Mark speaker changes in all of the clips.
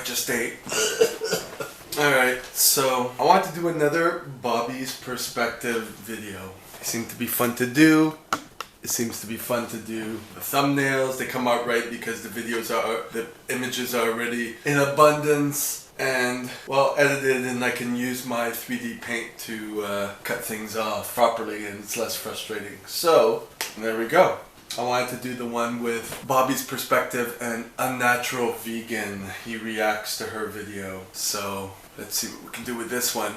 Speaker 1: just ate. Alright, so I want to do another Bobby's perspective video. It seemed to be fun to do. It seems to be fun to do the thumbnails. They come out right because the images are already in abundance and well edited, and I can use my 3D paint to cut things off properly, and it's less frustrating. So there we go. I wanted to do the one with Bobby's perspective and Unnatural Vegan. He reacts to her video. So let's see what we can do with this one.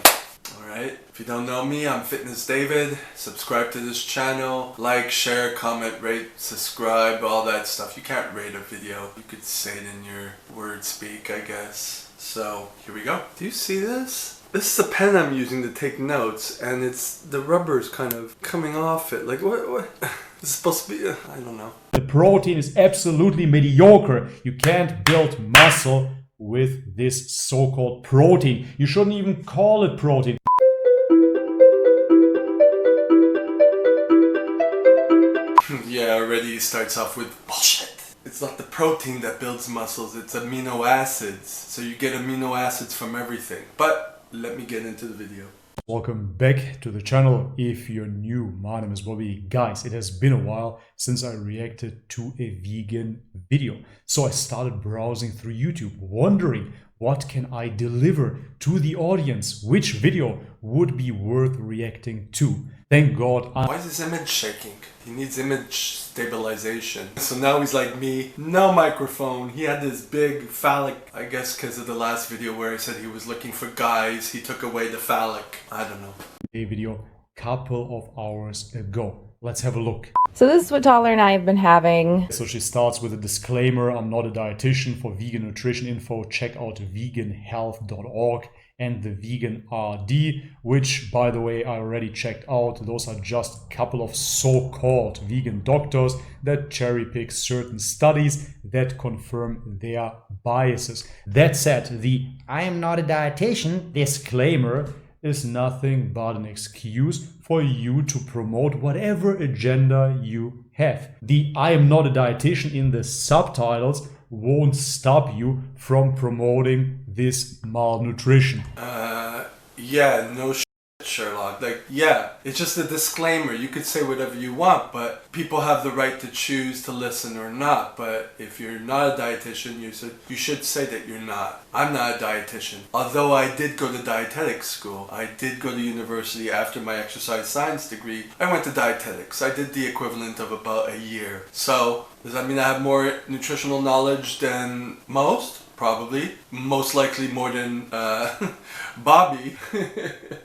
Speaker 1: Alright, if you don't know me, I'm Fitness David. Subscribe to this channel. Like, share, comment, rate, subscribe, all that stuff. You can't rate a video. You could say it in your word speak, I guess. So, here we go. Do you see this? This is the pen I'm using to take notes, and the rubber's kind of coming off it. Like, what? This is supposed to be, I don't know.
Speaker 2: The protein is absolutely mediocre. You can't build muscle with this so-called protein. You shouldn't even call it protein.
Speaker 1: Yeah, already starts off with bullshit. It's not the protein that builds muscles, it's amino acids. So you get amino acids from everything. But let me get into the video.
Speaker 2: Welcome back to the channel. If you're new, my name is Bobby. Guys, it has been a while since I reacted to a vegan video. So I started browsing through YouTube, wondering what can I deliver to the audience? Which video would be worth reacting to? Thank God.
Speaker 1: Why is his image shaking? He needs image stabilization. So now he's like me, no microphone. He had this big phallic, I guess because of the last video where he said he was looking for guys. He took away the phallic. I don't know.
Speaker 2: A video couple of hours ago. Let's have a look.
Speaker 3: So this is what Tyler and I have been having.
Speaker 2: So she starts with a disclaimer. I'm not a dietitian. For vegan nutrition info, check out veganhealth.org and the Vegan RD, which, by the way, I already checked out. Those are just a couple of so-called vegan doctors that cherry pick certain studies that confirm their biases. That said, the I am not a dietitian disclaimer is nothing but an excuse for you to promote whatever agenda you have. The I am not a dietitian in the subtitles won't stop you from promoting this malnutrition.
Speaker 1: Yeah, no shit, Sherlock. Like, yeah, it's just a disclaimer. You could say whatever you want, but people have the right to choose to listen or not. But if you're not a dietitian, you should say that you're not. I'm not a dietitian. Although I did go to dietetics school. I did go to university after my exercise science degree. I went to dietetics. I did the equivalent of about a year. So, does that mean I have more nutritional knowledge than most? Probably. Most likely more than Bobby,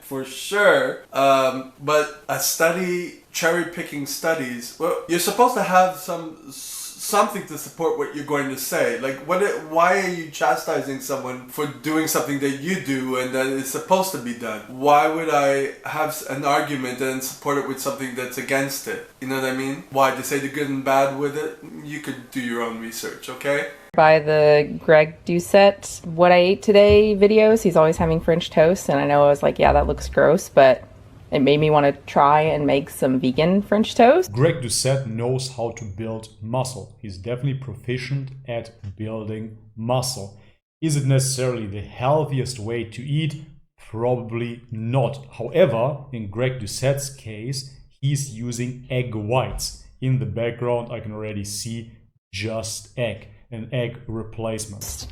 Speaker 1: for sure. But a study, cherry-picking studies, well, you're supposed to have something to support what you're going to say. Like, why are you chastising someone for doing something that you do and that is supposed to be done? Why would I have an argument and support it with something that's against it? You know what I mean? Why? To say the good and bad with it? You could do your own research, okay?
Speaker 3: By the Greg Doucette What I Ate Today videos. He's always having French toast, and I know I was like, yeah, that looks gross, but it made me want to try and make some vegan French toast.
Speaker 2: Greg Doucette knows how to build muscle. He's definitely proficient at building muscle. Is it necessarily the healthiest way to eat? Probably not. However, in Greg Doucette's case, he's using egg whites. In the background, I can already see just egg. An egg replacement.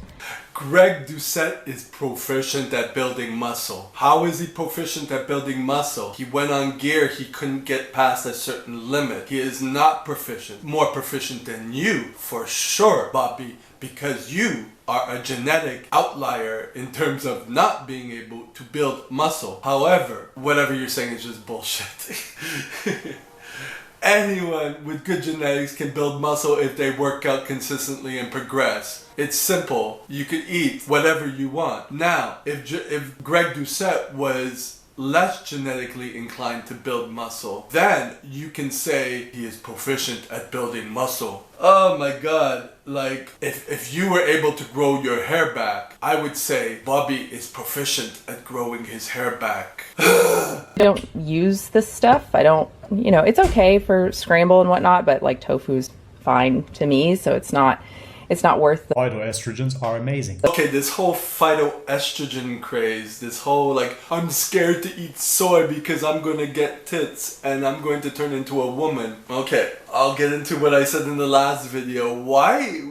Speaker 1: Greg Doucette is proficient at building muscle. How is he proficient at building muscle? He went on gear, he couldn't get past a certain limit. He is not proficient. More proficient than you, for sure, Bobby, because you are a genetic outlier in terms of not being able to build muscle. However, whatever you're saying is just bullshit. Anyone with good genetics can build muscle if they work out consistently and progress. It's simple. You could eat whatever you want. Now, if Greg Doucette was less genetically inclined to build muscle, then you can say he is proficient at building muscle. Oh my God. Like, if you were able to grow your hair back, I would say Bobby is proficient at growing his hair back.
Speaker 3: I don't use this stuff. I don't, it's okay for scramble and whatnot, but like tofu's fine to me, so it's not it's not worth the
Speaker 2: Phytoestrogens are amazing.
Speaker 1: Okay, this whole phytoestrogen craze, this whole like, I'm scared to eat soy because I'm gonna get tits and I'm going to turn into a woman. Okay, I'll get into what I said in the last video. Why?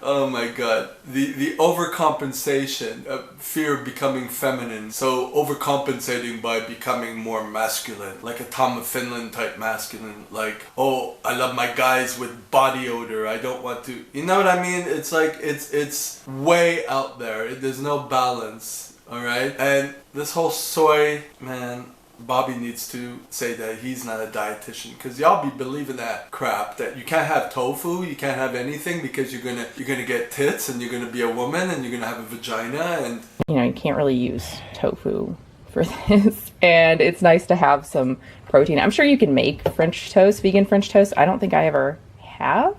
Speaker 1: Oh my god. The overcompensation, fear of becoming feminine. So overcompensating by becoming more masculine. Like a Tom of Finland type masculine. Like, oh, I love my guys with body odor. I don't want to... You know what I mean? It's like, it's way out there. There's no balance. Alright? And this whole soy, man... Bobby needs to say that he's not a dietitian, because y'all be believing that crap that you can't have tofu, you can't have anything because you're gonna get tits and you're gonna be a woman and you're gonna have a vagina, and
Speaker 3: you can't really use tofu for this. And it's nice to have some protein. I'm sure you can make French toast, vegan French toast. I don't think I ever have,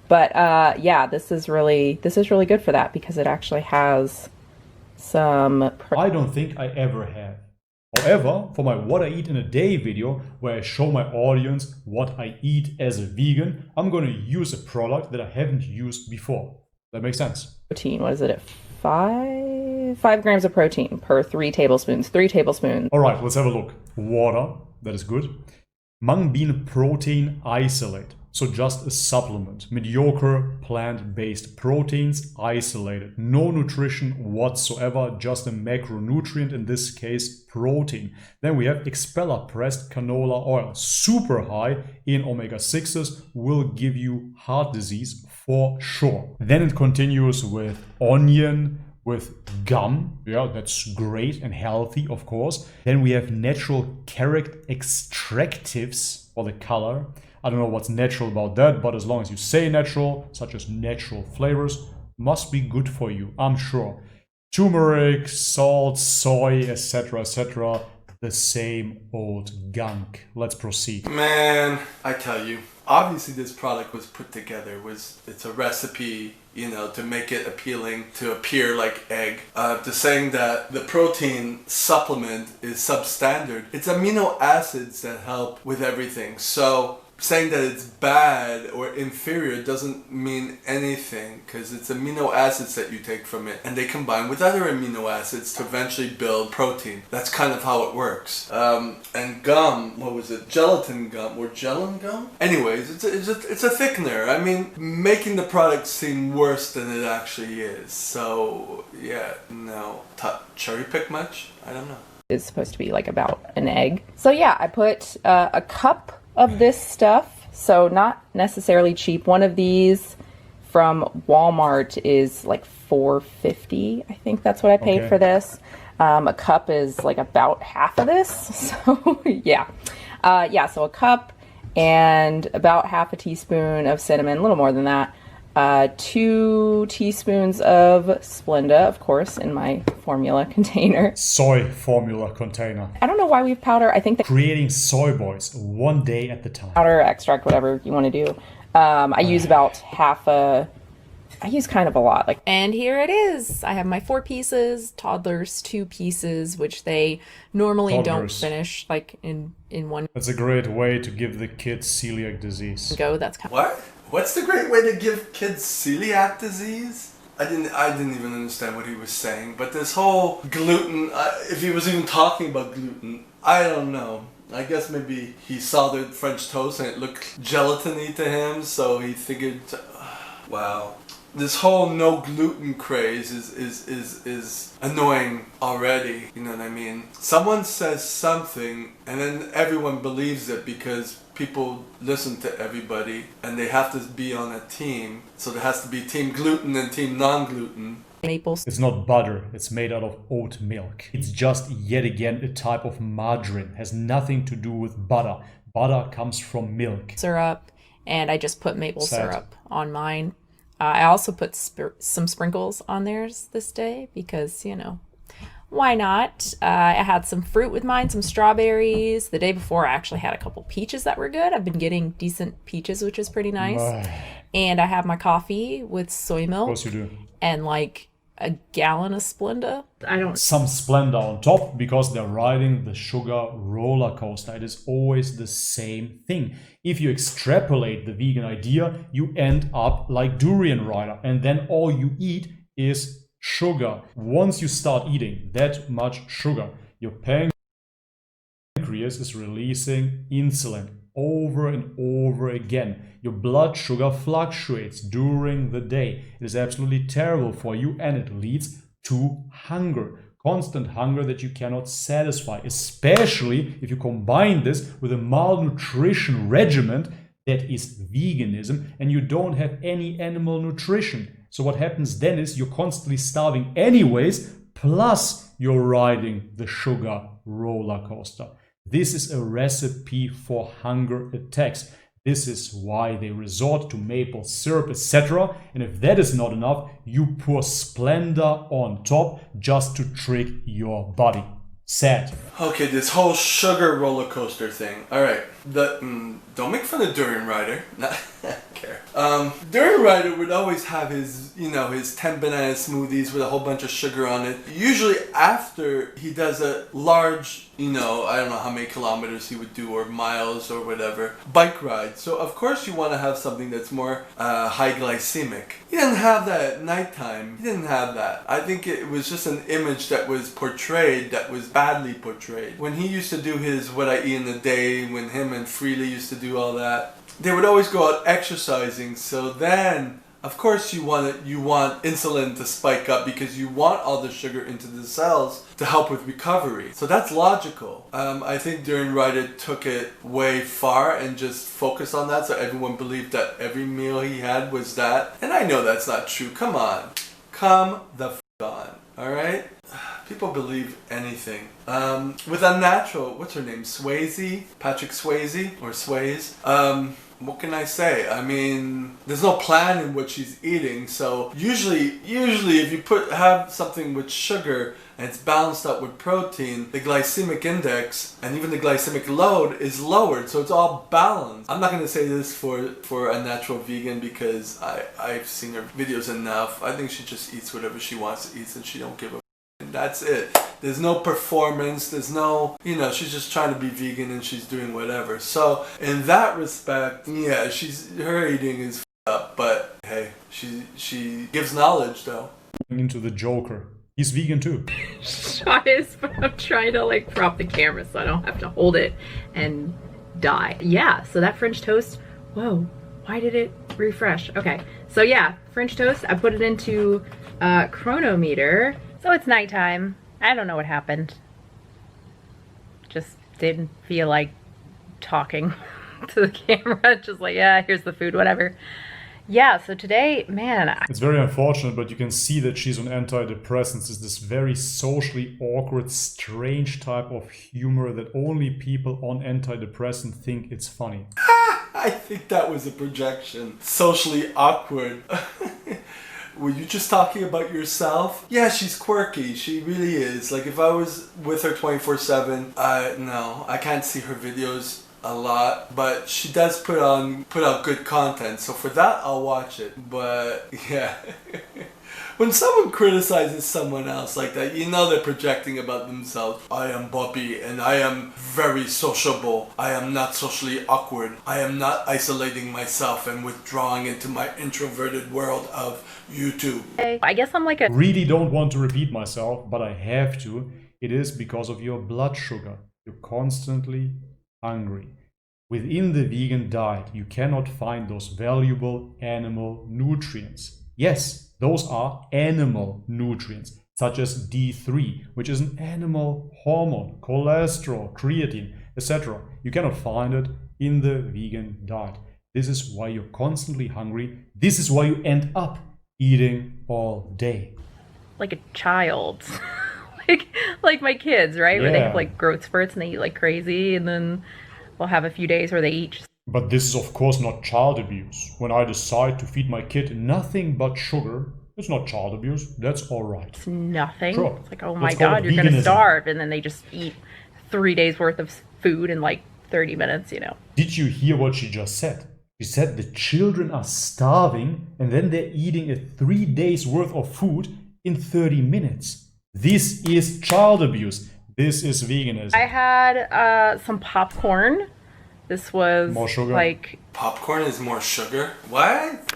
Speaker 3: but yeah, this is really good for that because it actually has some
Speaker 2: I don't think I ever have. However, for my What I Eat in a Day video, where I show my audience what I eat as a vegan, I'm going to use a product that I haven't used before. That makes sense.
Speaker 3: Protein, what is it at 5 grams of protein per 3 tablespoons. 3 tablespoons.
Speaker 2: All right, let's have a look. Water, that is good. Mung bean protein isolate. So just a supplement. Mediocre plant-based proteins isolated. No nutrition whatsoever, just a macronutrient, in this case protein. Then we have expeller pressed canola oil. Super high in omega-6s, will give you heart disease for sure. Then it continues with onion, with gum. Yeah, that's great and healthy, of course. Then we have natural carrot extractives for the color. I don't know what's natural about that, but as long as you say natural, such as natural flavors, must be good for you, I'm sure. Turmeric, salt, soy, etc., etc. The same old gunk. Let's proceed.
Speaker 1: man, I tell you, obviously this product was put together, it's a recipe, to make it appealing, to appear like egg. To saying that the protein supplement is substandard. It's amino acids that help with everything. So saying that it's bad or inferior doesn't mean anything, because it's amino acids that you take from it and they combine with other amino acids to eventually build protein. That's kind of how it works. And gum, what was it, gelatin gum or gelin gum? Anyways, it's a thickener. I mean, making the product seem worse than it actually is. So yeah, no, cherry pick much? I don't know.
Speaker 3: It's supposed to be like about an egg. So yeah, I put a cup of this stuff, so not necessarily cheap. One of these from Walmart is like $4.50. I think that's what I paid for this. A cup is like about half of this. So yeah. So a cup and about half a teaspoon of cinnamon, a little more than that. 2 teaspoons of Splenda, of course, in my formula container.
Speaker 2: Soy formula container.
Speaker 3: I don't know why we have powder. I think that
Speaker 2: creating soy boys one day at the time.
Speaker 3: Powder, extract, whatever you want to do. I use about I use kind of a lot. And here it is. I have my 4 pieces, toddlers 2 pieces, which they normally don't finish like in one.
Speaker 2: That's a great way to give the kids celiac disease.
Speaker 3: That's kind of
Speaker 1: What? What's the great way to give kids celiac disease? I didn't even understand what he was saying. But this whole gluten, if he was even talking about gluten, I don't know. I guess maybe he saw the French toast and it looked gelatiny to him, so he figured, wow. This whole no gluten craze is annoying already, you know what I mean? Someone says something and then everyone believes it because people listen to everybody and they have to be on a team. So there has to be team gluten and team non-gluten.
Speaker 3: Maples.
Speaker 2: It's not butter, it's made out of oat milk. It's just yet again a type of margarine. Has nothing to do with butter. Butter comes from milk.
Speaker 3: Syrup, and I just put maple syrup on mine. I also put some sprinkles on theirs this day because, why not? I had some fruit with mine, some strawberries. The day before I actually had a couple peaches that were good. I've been getting decent peaches, which is pretty nice. And I have my coffee with soy milk.
Speaker 2: Of course you do.
Speaker 3: And like a gallon of Splenda? I don't...
Speaker 2: Some Splenda on top because they're riding the sugar roller coaster. It is always the same thing. If you extrapolate the vegan idea, you end up like durian rider, and then all you eat is sugar. Once you start eating that much sugar, your pancreas is releasing insulin over and over again. Your blood sugar fluctuates during the day. It is absolutely terrible for you, and it leads to hunger. Constant hunger that you cannot satisfy, especially if you combine this with a malnutrition regimen that is veganism, and you don't have any animal nutrition. So what happens then is you're constantly starving anyways, plus you're riding the sugar roller coaster. This is a recipe for hunger attacks. This is why they resort to maple syrup, etc. And if that is not enough, you pour Splenda on top just to trick your body. Sad.
Speaker 1: Okay, this whole sugar roller coaster thing. All right, don't make fun of Durian Rider. Not care. Durian Rider would always have his, his 10 banana smoothies with a whole bunch of sugar on it. Usually after he does a large, I don't know how many kilometers he would do or miles or whatever, bike ride. So of course you want to have something that's more high glycemic. He didn't have that at nighttime. He didn't have that. I think it was just an image that was portrayed that was badly portrayed. When he used to do his What I Eat in a Day, when him and Freely used to do all that, they would always go out exercising. So then, of course, you want insulin to spike up because you want all the sugar into the cells to help with recovery. So that's logical. I think Durian Rider took it way far and just focused on that, so everyone believed that every meal he had was that. And I know that's not true. Come on. Come the f*** on. All right? People believe anything. With Unnatural, what's her name? Swayze? Patrick Swayze? Or Swayze? What can I say? I mean, there's no plan in what she's eating, so usually if you have something with sugar and it's balanced out with protein, the glycemic index and even the glycemic load is lowered, so it's all balanced. I'm not going to say this for Unnatural vegan because I've seen her videos enough. I think she just eats whatever she wants to eat and she don't give a and that's it. There's no performance, there's no, she's just trying to be vegan and she's doing whatever. So in that respect, yeah, her eating is up, but hey, she gives knowledge though.
Speaker 2: Into the Joker. He's vegan too.
Speaker 3: Shot is, but I'm trying to prop the camera so I don't have to hold it and die. Yeah, so that French toast, whoa, why did it refresh? Okay, so yeah, French toast, I put it into chronometer. So it's nighttime. I don't know what happened. Just didn't feel like talking to the camera. Just yeah, here's the food, whatever. Yeah, so today, man.
Speaker 2: It's very unfortunate, but you can see that she's on antidepressants. It's this very socially awkward, strange type of humor that only people on antidepressant think it's funny.
Speaker 1: I think that was a projection. Socially awkward. Were you just talking about yourself? Yeah, she's quirky. She really is. If I was with her 24/7, no, I can't see her videos a lot, but she does put out good content. So for that, I'll watch it. But yeah, when someone criticizes someone else like that, they're projecting about themselves. I am Bobby and I am very sociable. I am not socially awkward. I am not isolating myself and withdrawing into my introverted world of YouTube.
Speaker 3: I guess I'm
Speaker 2: Really don't want to repeat myself, but I have to. It is because of your blood sugar. You're constantly hungry. Within the vegan diet, you cannot find those valuable animal nutrients. Yes, those are animal nutrients, such as D3, which is an animal hormone, cholesterol, creatine, etc. You cannot find it in the vegan diet. This is why you're constantly hungry. This is why you end up eating all day.
Speaker 3: Like a child. like my kids, right?
Speaker 2: Yeah.
Speaker 3: Where they have growth spurts and they eat like crazy, and then we'll have a few days where they eat.
Speaker 2: But this is of course not child abuse. When I decide to feed my kid nothing but sugar, it's not child abuse. That's all right.
Speaker 3: It's nothing.
Speaker 2: Sure.
Speaker 3: It's oh my God, you're going to starve. And then they just eat 3 days worth of food in 30 minutes,
Speaker 2: Did you hear what she just said? She said the children are starving and then they're eating 3 days worth of food in 30 minutes. This is child abuse. This is veganism.
Speaker 3: I had some popcorn. This was
Speaker 2: More sugar.
Speaker 3: like
Speaker 1: Popcorn is more sugar? What?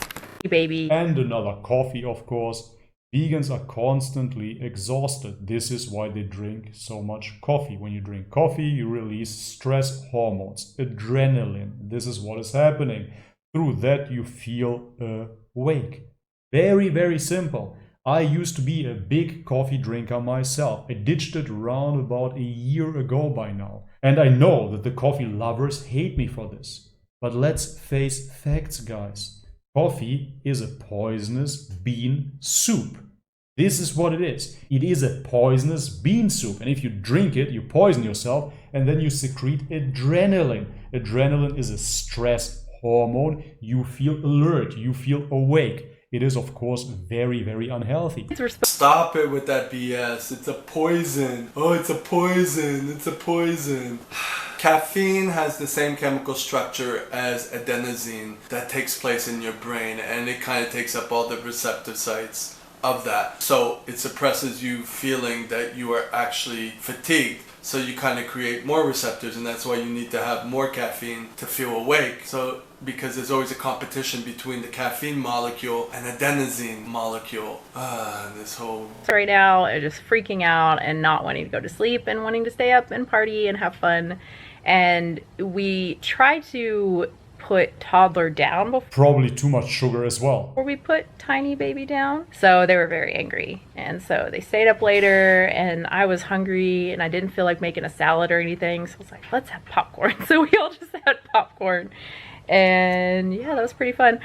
Speaker 3: baby.
Speaker 2: And another coffee, of course. Vegans are constantly exhausted. This is why they drink so much coffee. When you drink coffee, you release stress hormones, adrenaline. This is what is happening. Through that, you feel awake. Very, very simple. I used to be a big coffee drinker myself. I ditched it around about a year ago by now. And I know that the coffee lovers hate me for this. But let's face facts, guys. Coffee is a poisonous bean soup. This is what it is. It is a poisonous bean soup. And if you drink it, you poison yourself and then you secrete adrenaline. Adrenaline is a stress hormone. You feel alert. You feel awake. It is, of course, very, very unhealthy.
Speaker 1: Stop it with that BS. It's a poison. Oh, it's a poison. It's a poison. Caffeine has the same chemical structure as adenosine that takes place in your brain, and it kind of takes up all the receptor sites of that. So it suppresses you feeling that you are actually fatigued. So you kind of create more receptors, and that's why you need to have more caffeine to feel awake. So because there's always a competition between the caffeine molecule and adenosine molecule. This whole...
Speaker 3: Right now, I'm just freaking out and not wanting to go to sleep and wanting to stay up and party and have fun. And we try to put toddler down
Speaker 2: Probably too much sugar as well.
Speaker 3: before we put tiny baby down. So they were very angry. And so they stayed up later and I was hungry and I didn't feel like making a salad or anything. So I was like, let's have popcorn. So we all just had popcorn. And yeah, that was pretty fun.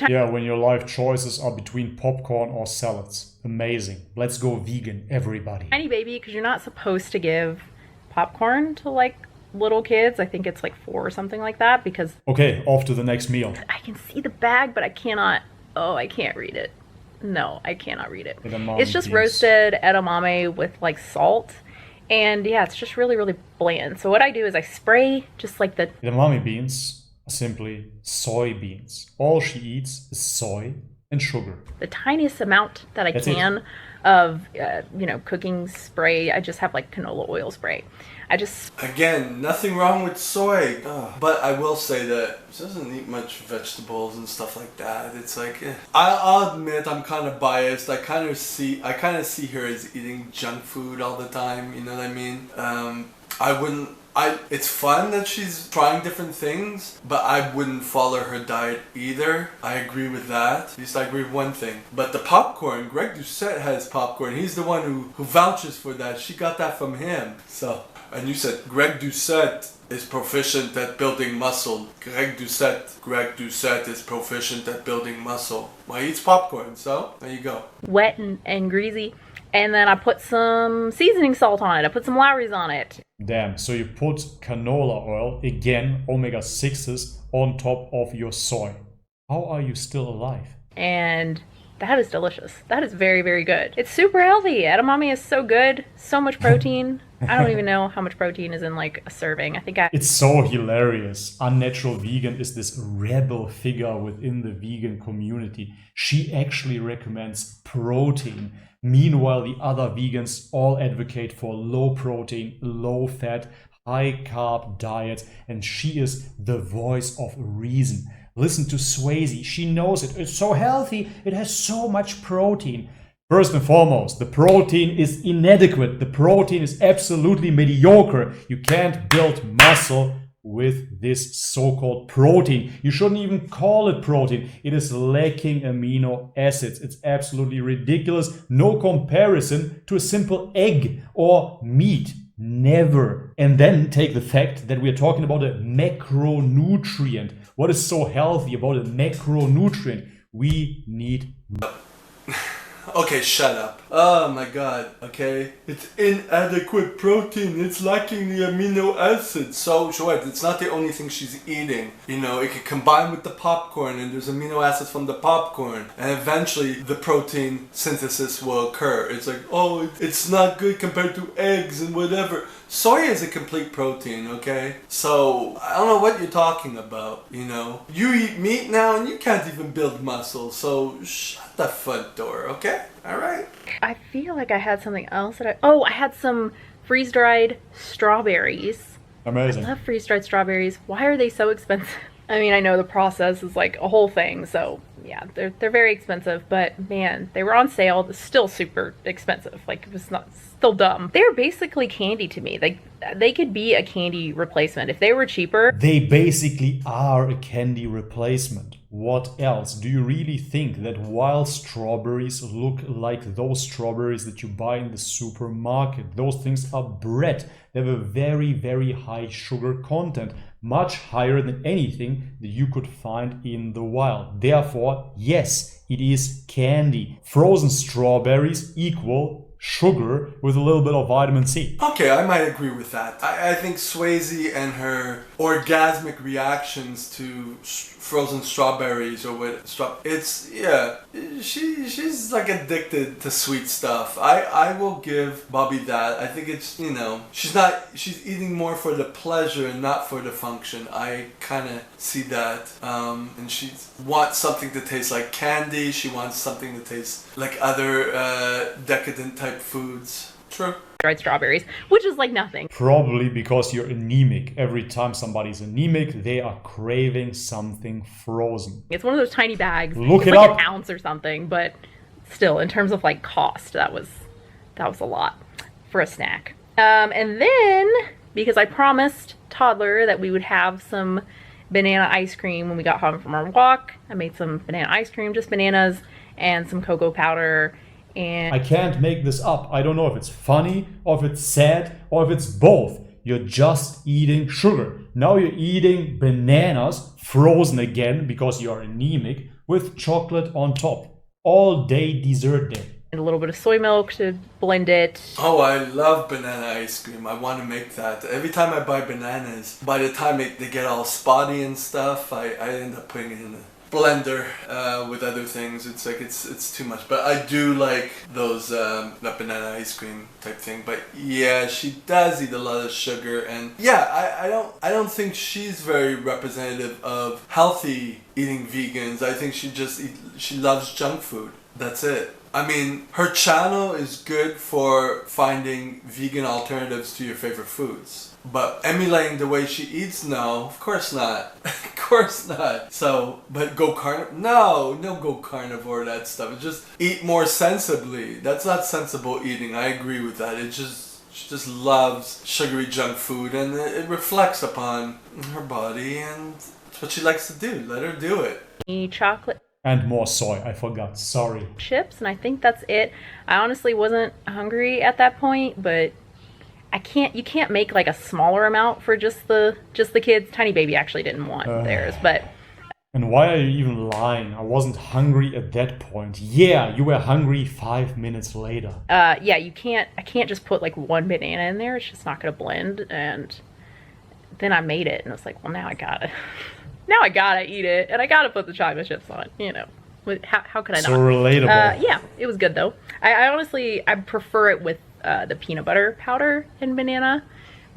Speaker 2: Yeah, when your life choices are between popcorn or salads. Amazing. Let's go vegan, everybody.
Speaker 3: Tiny baby, because you're not supposed to give popcorn to like little kids. I think it's like 4 or something like that, because
Speaker 2: Okay, off to the next meal.
Speaker 3: I can see the bag, but I cannot. Oh, I can't read it. No, I cannot read it.
Speaker 2: Edamame
Speaker 3: It's just
Speaker 2: beans.
Speaker 3: roasted edamame with like salt. And yeah, it's just really, really bland. So what I do is I spray just like the
Speaker 2: Edamame beans are simply soybeans. All she eats is soy and sugar.
Speaker 3: tiniest amount that I
Speaker 2: That's it.
Speaker 3: can of, cooking spray. I just have like canola oil spray. I just
Speaker 1: Again, nothing wrong with soy. But I will say that she doesn't eat much vegetables and stuff like that. It's like, I'll admit I'm kind of biased. I kind of see her as eating junk food all the time. You know what I mean? It's fun that she's trying different things, but I wouldn't follow her diet either. I agree with that. At least I agree with one thing. But the popcorn, Greg Doucette has popcorn. He's the one who vouches for that. She got that from him. So, and you said Greg Doucette is proficient at building muscle. Greg Doucette is proficient at building muscle. Well, he eats popcorn, so there you go.
Speaker 3: wet and greasy. And then I put some seasoning salt on it. I put some Lowry's on it.
Speaker 2: Damn, so you put canola oil, again, omega-6s, on top of your soy. How are you still alive?
Speaker 3: And that is delicious. That is very, very good. It's super healthy. Edamame is so good. So much protein. I don't even know how much protein is in like a serving. I think
Speaker 2: It's so hilarious. Unnatural Vegan is this rebel figure within the vegan community. She actually recommends protein. Meanwhile, the other vegans all advocate for low protein, low fat, high carb diets, and she is the voice of reason. Listen to Swayze. She knows it. It's so healthy. It has so much protein. First and foremost, the protein is inadequate. The protein is absolutely mediocre. You can't build muscle with this so-called protein. You shouldn't even call it protein. It is lacking amino acids. It's absolutely ridiculous. No comparison to a simple egg or meat. Never. And then take the fact that we are talking about a macronutrient. What is so healthy about a macronutrient? We need...
Speaker 1: Okay, shut up. Oh my god, okay? It's inadequate protein. It's lacking the amino acids. So, Joette, it's not the only thing she's eating. You know, it can combine with the popcorn and there's amino acids from the popcorn. And eventually the protein synthesis will occur. It's like, oh, it's not good compared to eggs and whatever. Soy is a complete protein, okay? So I don't know what you're talking about, you know? You eat meat now and you can't even build muscle, so shut the front door, okay? Alright?
Speaker 3: I feel like I had something else that I had some freeze-dried strawberries.
Speaker 2: Amazing.
Speaker 3: I love freeze-dried strawberries. Why are they so expensive? I mean, I know the process is like a whole thing, so yeah, they're very expensive, but man, they were on sale. It's still super expensive. Like, it was not, still dumb. They're basically candy to me. Like, they could be a candy replacement. If they were cheaper.
Speaker 2: They basically are a candy replacement. What else? Do you really think that wild strawberries look like those strawberries that you buy in the supermarket? Those things are bred. They have a very, very high sugar content, much higher than anything that you could find in the wild. Therefore, yes, it is candy. Frozen strawberries equal sugar with a little bit of vitamin C.
Speaker 1: Okay, I might agree with that. I think Swayze and her orgasmic reactions to frozen strawberries or what, it's, yeah, she's like addicted to sweet stuff. I will give Bobby that. I think it's, you know, she's eating more for the pleasure and not for the function. I kind of see that. And she wants something to taste like candy. She wants something to taste like other decadent type foods. True.
Speaker 3: Dried strawberries, which is like nothing.
Speaker 2: Probably because you're anemic. Every time somebody's anemic, they are craving something frozen.
Speaker 3: It's one of those tiny bags.
Speaker 2: Look
Speaker 3: it's
Speaker 2: it
Speaker 3: like
Speaker 2: up.
Speaker 3: an ounce or something, but still, in terms of like cost, that was a lot for a snack. And then, because I promised Toddler that we would have some banana ice cream when we got home from our walk, I made some banana ice cream, just bananas and some cocoa powder. And
Speaker 2: I can't make this up. I don't know if it's funny, or if it's sad, or if it's both. You're just eating sugar. Now you're eating bananas, frozen again because you're anemic, with chocolate on top. All day dessert day.
Speaker 3: a little bit of soy milk to blend it.
Speaker 1: Oh, I love banana ice cream. I want to make that. Every time I buy bananas, by the time they get all spotty and stuff, I end up putting it in a blender with other things. It's like it's too much, but I do like those that banana ice cream type thing. But yeah, she does eat a lot of sugar, and yeah, I don't think she's very representative of healthy eating vegans. I think she loves junk food. That's it. I mean, her channel is good for finding vegan alternatives to your favorite foods. But emulating the way she eats, no, of course not. Of course not. So, but go carnivore? No go carnivore, that stuff. It's just eat more sensibly. That's not sensible eating. I agree with that. She just loves sugary junk food, and it reflects upon her body, and it's what she likes to do. Let her do it.
Speaker 3: Chocolate.
Speaker 2: And more soy, I forgot, sorry.
Speaker 3: Chips, and I think that's it. I honestly wasn't hungry at that point, but you can't make like a smaller amount for just the kids. Tiny baby actually didn't want theirs, but.
Speaker 2: And why are you even lying? I wasn't hungry at that point. Yeah, you were hungry 5 minutes later.
Speaker 3: Yeah, I can't just put like one banana in there. It's just not gonna blend. And then I made it, and I was like, well, now I gotta eat it, and I gotta put the chocolate chips on. You know, how could I not?
Speaker 2: So relatable.
Speaker 3: Yeah, it was good though. I honestly prefer it with the peanut butter powder and banana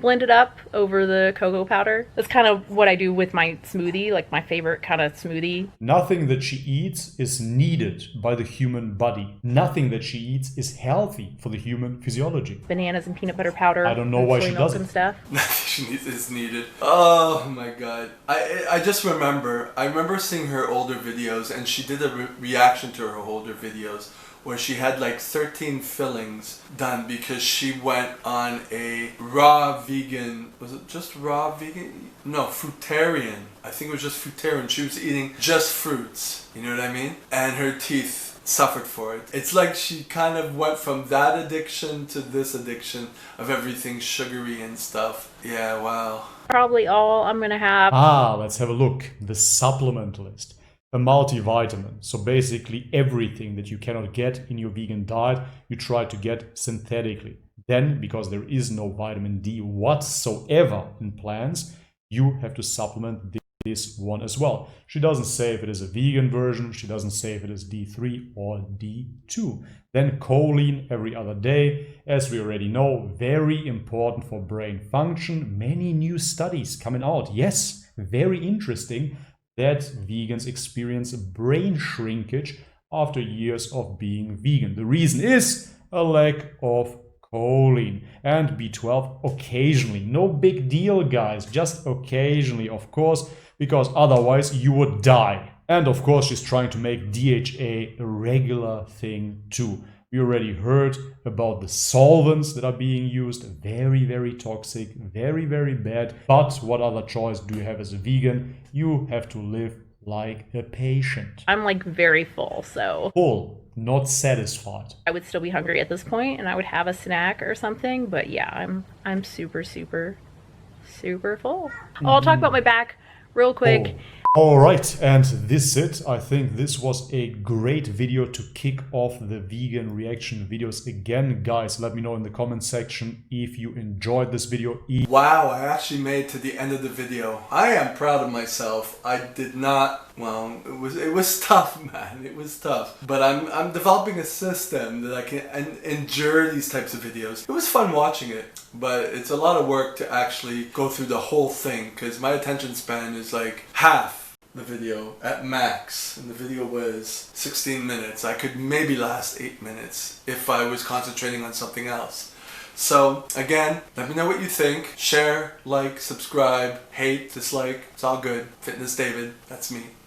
Speaker 3: blended up over the cocoa powder. That's kind of what I do with my smoothie, like my favorite kind of smoothie.
Speaker 2: Nothing that she eats is needed by the human body. Nothing that she eats is healthy for the human physiology.
Speaker 3: Bananas and peanut butter powder.
Speaker 2: I don't know why she does
Speaker 3: and
Speaker 2: it.
Speaker 3: Stuff.
Speaker 1: Nothing is needed. Oh my god. I just remember seeing her older videos, and she did a reaction to her older videos where she had like 13 fillings done because she went on a raw vegan, was it just raw vegan? No, fruitarian. I think it was just fruitarian. She was eating just fruits, you know what I mean? And her teeth suffered for it. It's like she kind of went from that addiction to this addiction of everything sugary and stuff. Yeah, wow.
Speaker 3: Probably all I'm gonna have.
Speaker 2: Let's have a look. The supplement list. A multivitamin, so basically everything that you cannot get in your vegan diet, you try to get synthetically. Then, because there is no vitamin D whatsoever in plants, you have to supplement this one as well. She doesn't say if it is a vegan version, she doesn't say if it is D3 or D2. Then choline every other day, as we already know, very important for brain function. Many new studies coming out. Yes, very interesting that vegans experience brain shrinkage after years of being vegan. The reason is a lack of choline and B12 occasionally. No big deal, guys, just occasionally, of course, because otherwise you would die. And of course, she's trying to make DHA a regular thing too. We already heard about the solvents that are being used. Very, very toxic, very, very bad. But what other choice do you have as a vegan? You have to live like a patient.
Speaker 3: I'm like very full, so.
Speaker 2: Full, not satisfied.
Speaker 3: I would still be hungry at this point and I would have a snack or something, but yeah, I'm super full. Oh, I'll talk about my back real quick.
Speaker 2: Oh. All right, and this is it. I think this was a great video to kick off the vegan reaction videos. Again, guys, let me know in the comment section if you enjoyed this video.
Speaker 1: Wow, I actually made it to the end of the video. I am proud of myself. I did not, well, it was tough, man. It was tough. But I'm developing a system that I can endure these types of videos. It was fun watching it, but it's a lot of work to actually go through the whole thing because my attention span is like half the video at max, and the video was 16 minutes. I could maybe last 8 minutes if I was concentrating on something else. So again, let me know what you think. Share, like, subscribe, hate, dislike, it's all good. Fitness David, that's me.